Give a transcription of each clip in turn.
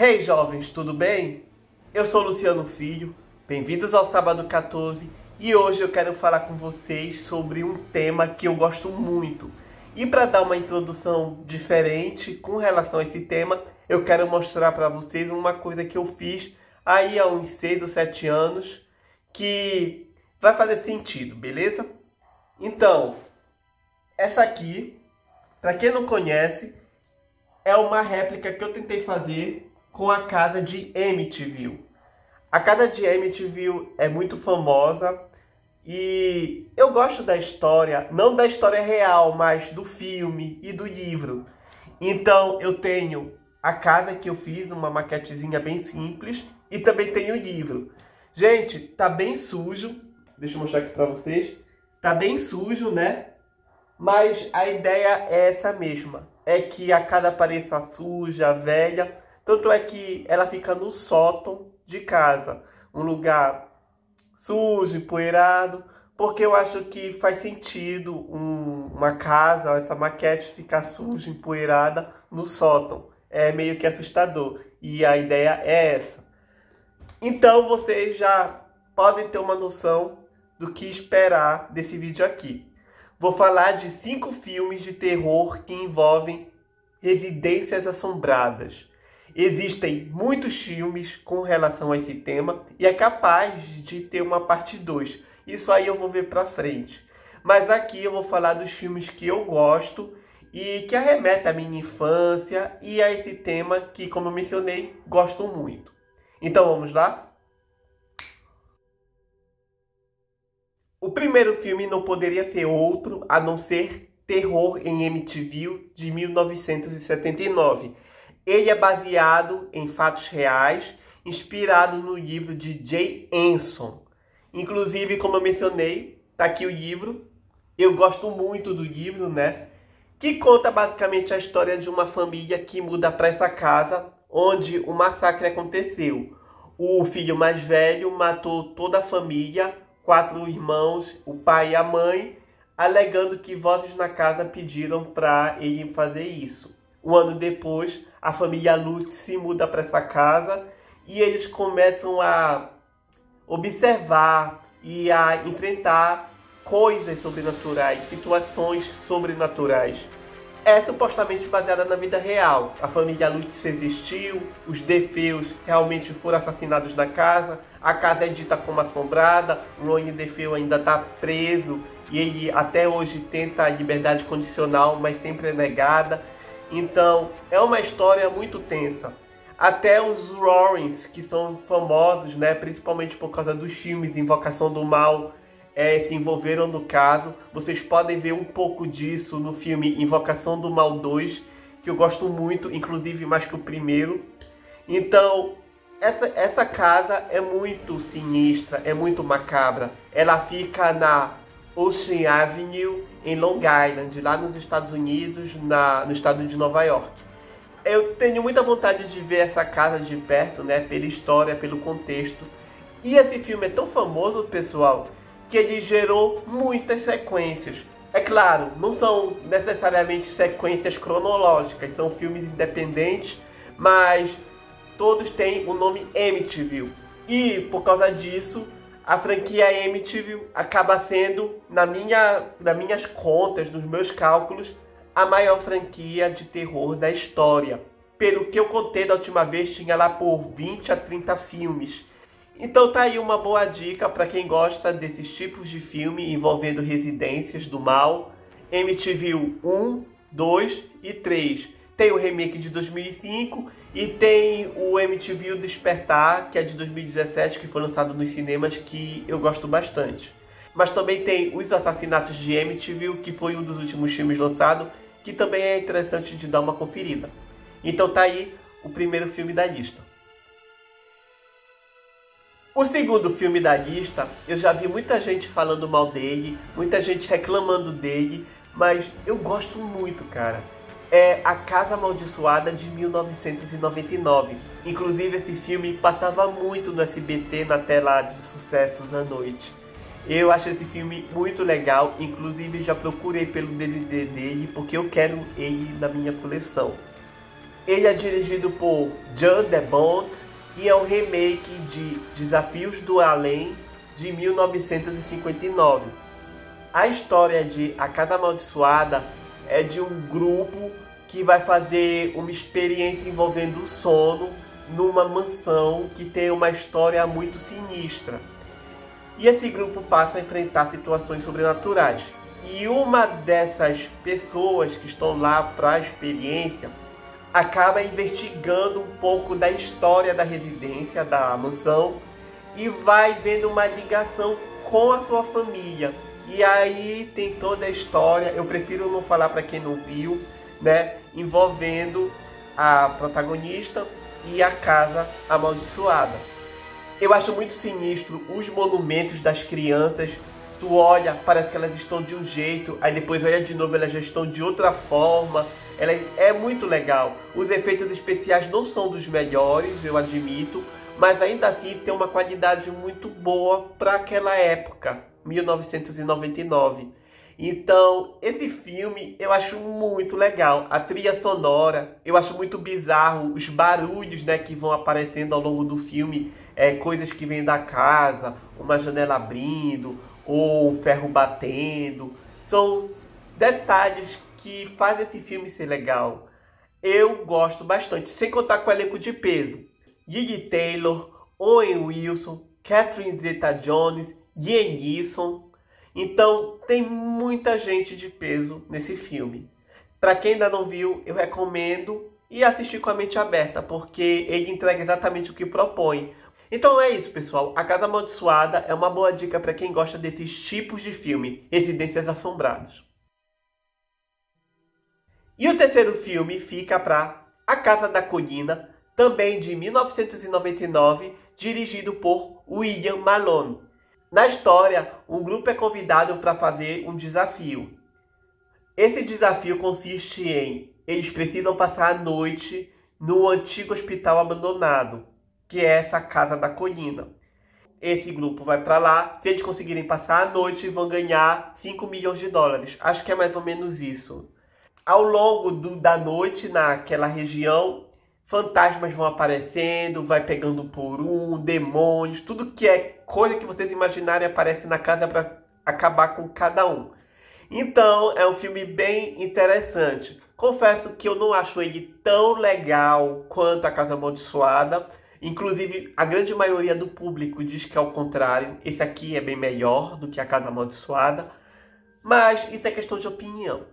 Hey jovens, tudo bem? Eu sou Luciano Filho, bem-vindos ao Sábado 14 e hoje eu quero falar com vocês sobre um tema que eu gosto muito. E para dar uma introdução diferente com relação a esse tema, eu quero mostrar para vocês uma coisa que eu fiz aí há uns 6 ou 7 anos que vai fazer sentido, beleza? Então, essa aqui, para quem não conhece, é uma réplica que eu tentei fazer com a casa de Amityville. A casa de Amityville é muito famosa e eu gosto da história, não da história real, mas do filme e do livro. Então eu tenho a casa que eu fiz, uma maquetezinha bem simples, e também tenho o livro. Gente, tá bem sujo, deixa eu mostrar aqui pra vocês. Tá bem sujo, né? Mas a ideia é essa mesma, é que a casa pareça suja, velha. Tanto é que ela fica no sótão de casa, um lugar sujo, empoeirado, porque eu acho que faz sentido uma casa, essa maquete ficar suja, empoeirada no sótão. É meio que assustador e a ideia é essa. Então vocês já podem ter uma noção do que esperar desse vídeo aqui. Vou falar de 5 filmes de terror que envolvem residências assombradas. Existem muitos filmes com relação a esse tema e é capaz de ter uma parte 2. Isso aí eu vou ver pra frente. Mas aqui eu vou falar dos filmes que eu gosto e que arremetem à minha infância e a esse tema que, como eu mencionei, gosto muito. Então vamos lá? O primeiro filme não poderia ser outro a não ser Terror em Amityville, de 1979. Ele é baseado em fatos reais, inspirado no livro de Jay Anson. Inclusive, como eu mencionei, tá aqui o livro. Eu gosto muito do livro, né? Que conta basicamente a história de uma família que muda para essa casa onde o massacre aconteceu. O filho mais velho matou toda a família, 4 irmãos, o pai e a mãe, alegando que vozes na casa pediram para ele fazer isso. Um ano depois, a família Lutz se muda para essa casa e eles começam a observar e a enfrentar coisas sobrenaturais, situações sobrenaturais. É supostamente baseada na vida real. A família Lutz existiu, os Defeus realmente foram assassinados na casa, a casa é dita como assombrada, o Ronnie Defeu ainda está preso e ele até hoje tenta a liberdade condicional, mas sempre é negada. Então, é uma história muito tensa. Até os Warrens, que são famosos, né, principalmente por causa dos filmes Invocação do Mal, se envolveram no caso. Vocês podem ver um pouco disso no filme Invocação do Mal 2, que eu gosto muito, inclusive mais que o primeiro. Então, essa casa é muito sinistra, é muito macabra. Ela fica na Ocean Avenue, em Long Island, lá nos Estados Unidos, no estado de Nova York. Eu tenho muita vontade de ver essa casa de perto, né, pela história, pelo contexto. E esse filme é tão famoso, pessoal, que ele gerou muitas sequências. É claro, não são necessariamente sequências cronológicas, são filmes independentes, mas todos têm o nome Amityville. E, por causa disso, a franquia Amityville acaba sendo, nas minhas contas, nos meus cálculos, a maior franquia de terror da história. Pelo que eu contei da última vez, tinha lá por 20 a 30 filmes. Então tá aí uma boa dica para quem gosta desses tipos de filme envolvendo residências do mal. Amityville 1, 2 e 3. Tem o remake de 2005 e tem o Amityville Despertar, que é de 2017, que foi lançado nos cinemas, que eu gosto bastante. Mas também tem Os Assassinatos de Amityville, que foi um dos últimos filmes lançados, que também é interessante de dar uma conferida. Então tá aí o primeiro filme da lista. O segundo filme da lista, eu já vi muita gente falando mal dele, muita gente reclamando dele, mas eu gosto muito, cara. É A Casa Amaldiçoada, de 1999. Inclusive esse filme passava muito no SBT, na tela de sucessos à noite. Eu acho esse filme muito legal, inclusive já procurei pelo DVD dele, porque eu quero ele na minha coleção. Ele é dirigido por Jan de Bont e é um remake de Desafios do Além, de 1959. A história de A Casa Amaldiçoada é de um grupo que vai fazer uma experiência envolvendo o sono numa mansão que tem uma história muito sinistra. E esse grupo passa a enfrentar situações sobrenaturais. E uma dessas pessoas que estão lá para a experiência acaba investigando um pouco da história da residência, da mansão, e vai vendo uma ligação com a sua família. E aí tem toda a história, eu prefiro não falar para quem não viu, né, envolvendo a protagonista e a Casa Amaldiçoada. Eu acho muito sinistro os monumentos das crianças. Tu olha, parece que elas estão de um jeito, aí depois olha de novo, elas já estão de outra forma. É muito legal. Os efeitos especiais não são dos melhores, eu admito, mas ainda assim tem uma qualidade muito boa para aquela época, 1999. Então, esse filme eu acho muito legal. A trilha sonora, eu acho muito bizarro. Os barulhos, né, que vão aparecendo ao longo do filme, coisas que vêm da casa, uma janela abrindo, ou um ferro batendo. São detalhes que fazem esse filme ser legal. Eu gosto bastante, sem contar com o elenco de peso. Gigi Taylor, Owen Wilson, Catherine Zeta-Jones, Liam Neeson. Então, tem muita gente de peso nesse filme. Para quem ainda não viu, eu recomendo e assistir com a mente aberta, porque ele entrega exatamente o que propõe. Então é isso, pessoal. A Casa Amaldiçoada é uma boa dica para quem gosta desses tipos de filme, Residências Assombradas. E o terceiro filme fica para A Casa da Colina, também de 1999, dirigido por William Malone. Na história, um grupo é convidado para fazer um desafio. Esse desafio consiste em eles precisam passar a noite no antigo hospital abandonado, que é essa Casa da Colina. Esse grupo vai para lá, se eles conseguirem passar a noite, vão ganhar 5 milhões de dólares. Acho que é mais ou menos isso. Ao longo da noite, naquela região, fantasmas vão aparecendo, vai pegando por um, demônios, tudo que é coisa que vocês imaginarem aparece na casa para acabar com cada um. Então, é um filme bem interessante. Confesso que eu não acho ele tão legal quanto A Casa Amaldiçoada. Inclusive, a grande maioria do público diz que é o contrário. Esse aqui é bem melhor do que A Casa Amaldiçoada. Mas isso é questão de opinião.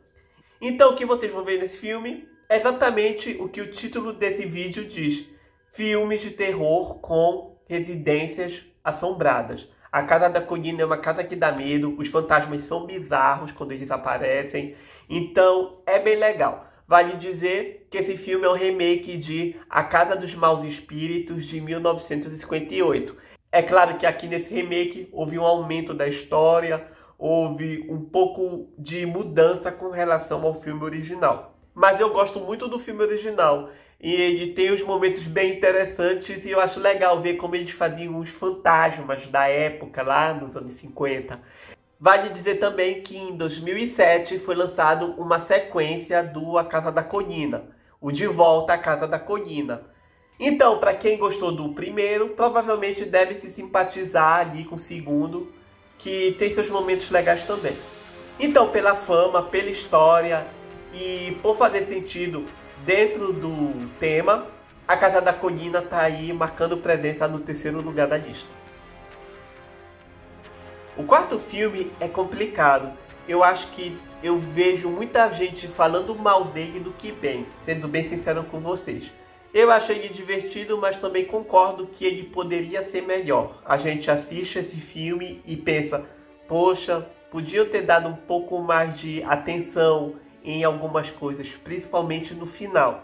Então, o que vocês vão ver nesse filme é exatamente o que o título desse vídeo diz. Filmes de terror com residências assombradas. A Casa da Colina é uma casa que dá medo. Os fantasmas são bizarros quando eles aparecem. Então, é bem legal. Vale dizer que esse filme é um remake de A Casa dos Maus Espíritos, de 1958. É claro que aqui nesse remake houve um aumento da história, houve um pouco de mudança com relação ao filme original. Mas eu gosto muito do filme original. E ele tem uns momentos bem interessantes e eu acho legal ver como eles faziam os fantasmas da época, lá nos anos 50. Vale dizer também que em 2007 foi lançado uma sequência do A Casa da Colina, o De Volta à Casa da Colina. Então, para quem gostou do primeiro, provavelmente deve se simpatizar ali com o segundo, que tem seus momentos legais também. Então, pela fama, pela história e por fazer sentido dentro do tema, A Casa da Colina está aí marcando presença no terceiro lugar da lista. O quarto filme é complicado. Eu acho que eu vejo muita gente falando mal dele do que bem, sendo bem sincero com vocês. Eu achei ele divertido, mas também concordo que ele poderia ser melhor. A gente assiste esse filme e pensa, poxa, podiam ter dado um pouco mais de atenção em algumas coisas, principalmente no final.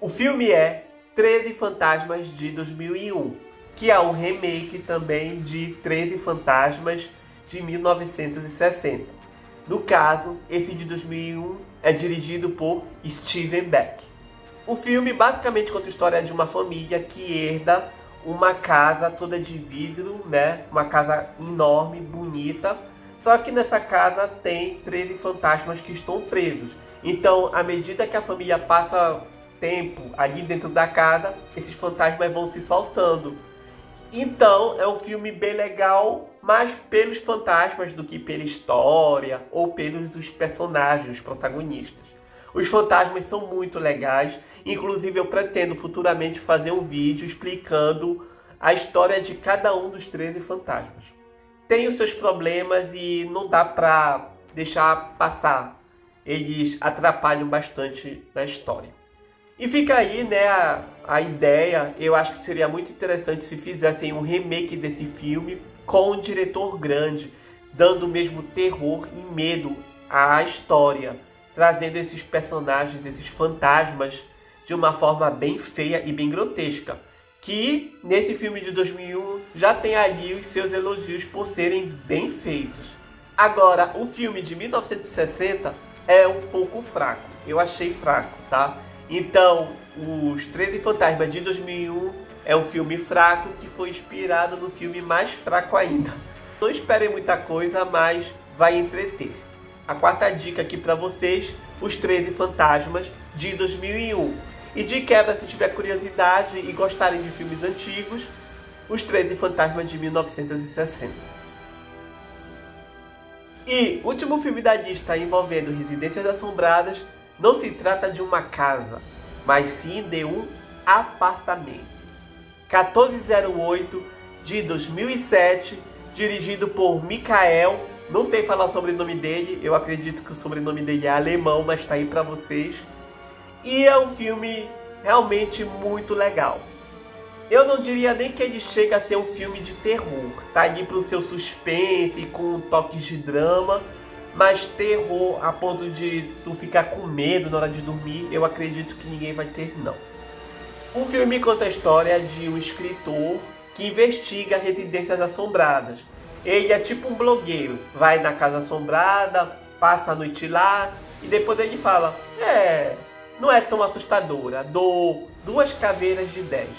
O filme é 13 Fantasmas de 2001, que é um remake também de 13 Fantasmas de 1960. No caso, esse de 2001 é dirigido por Steven Beck. O filme basicamente conta a história de uma família que herda uma casa toda de vidro, né? Uma casa enorme, bonita. Só que nessa casa tem 13 fantasmas que estão presos. Então, à medida que a família passa tempo ali dentro da casa, esses fantasmas vão se soltando. Então é um filme bem legal, mais pelos fantasmas do que pela história ou pelos os personagens, os protagonistas. Os fantasmas são muito legais, inclusive eu pretendo futuramente fazer um vídeo explicando a história de cada um dos 13 fantasmas. Tem os seus problemas e não dá pra deixar passar. Eles atrapalham bastante na história. E fica aí, né, a ideia. Eu acho que seria muito interessante se fizessem um remake desse filme com um diretor grande, dando mesmo terror e medo à história, trazendo esses personagens, esses fantasmas, de uma forma bem feia e bem grotesca. Que nesse filme de 2001 já tem ali os seus elogios por serem bem feitos. Agora, o filme de 1960 é um pouco fraco. Eu achei fraco, tá? Então, Os 13 Fantasmas de 2001 é um filme fraco que foi inspirado no filme mais fraco ainda. Não esperem muita coisa, mas vai entreter. A quarta dica aqui pra vocês, Os 13 Fantasmas de 2001. E de quebra, se tiver curiosidade e gostarem de filmes antigos, Os 13 Fantasmas de 1960. E último filme da lista envolvendo Residências Assombradas, não se trata de uma casa, mas sim de um apartamento. 1408 de 2007, dirigido por Michael. Não sei falar o sobrenome dele, eu acredito que o sobrenome dele é alemão, mas tá aí pra vocês. E é um filme realmente muito legal. Eu não diria nem que ele chega a ser um filme de terror. Tá ali pro seu suspense, com toques de drama. Mas terror a ponto de tu ficar com medo na hora de dormir, eu acredito que ninguém vai ter, não. O filme conta a história de um escritor que investiga residências assombradas. Ele é tipo um blogueiro. Vai na casa assombrada, passa a noite lá e depois ele fala: não é tão assustadora, dou 2 caveiras de 10.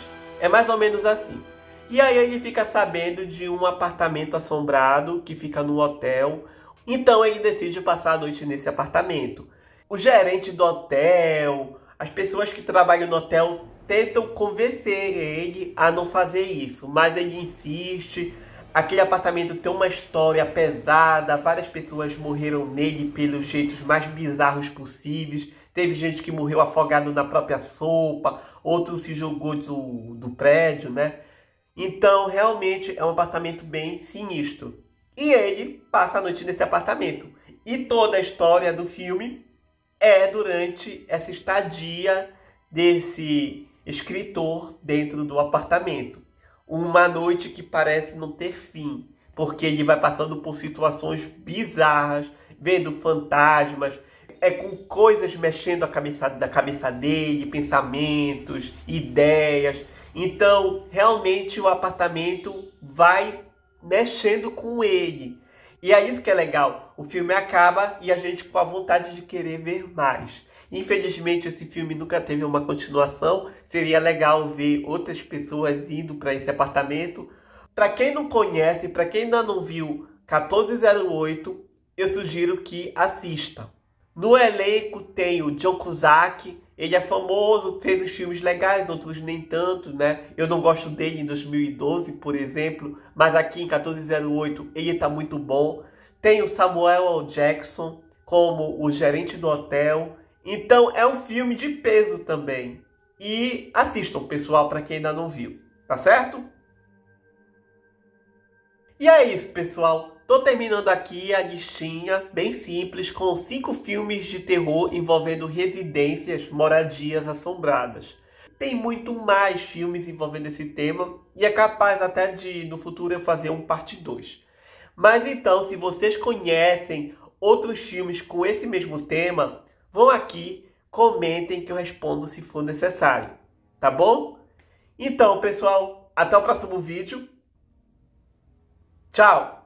É mais ou menos assim. E aí ele fica sabendo de um apartamento assombrado que fica no hotel. Então ele decide passar a noite nesse apartamento. O gerente do hotel, as pessoas que trabalham no hotel tentam convencer ele a não fazer isso, mas ele insiste. Aquele apartamento tem uma história pesada, várias pessoas morreram nele pelos jeitos mais bizarros possíveis. Teve gente que morreu afogado na própria sopa, outro se jogou do prédio, né? Então, realmente é um apartamento bem sinistro. E ele passa a noite nesse apartamento. E toda a história do filme é durante essa estadia desse escritor dentro do apartamento. Uma noite que parece não ter fim, porque ele vai passando por situações bizarras, vendo fantasmas, com coisas mexendo da cabeça dele, pensamentos, ideias. Então, realmente o apartamento vai mexendo com ele. E é isso que é legal. O filme acaba e a gente com a vontade de querer ver mais. Infelizmente, esse filme nunca teve uma continuação. Seria legal ver outras pessoas indo para esse apartamento. Para quem não conhece, para quem ainda não viu 1408, eu sugiro que assista. No elenco tem o John Cusack. Ele é famoso, fez os filmes legais, outros nem tanto, né? Eu não gosto dele em 2012, por exemplo, mas aqui em 1408 ele tá muito bom. Tem o Samuel L. Jackson como o gerente do hotel. Então é um filme de peso também. E assistam, pessoal, para quem ainda não viu, tá certo? E é isso, pessoal. Tô terminando aqui a listinha bem simples com 5 filmes de terror envolvendo residências, moradias assombradas. Tem muito mais filmes envolvendo esse tema e é capaz até de no futuro eu fazer um parte 2. Mas então, se vocês conhecem outros filmes com esse mesmo tema, vão aqui, comentem que eu respondo se for necessário, tá bom? Então, pessoal, até o próximo vídeo. Tchau!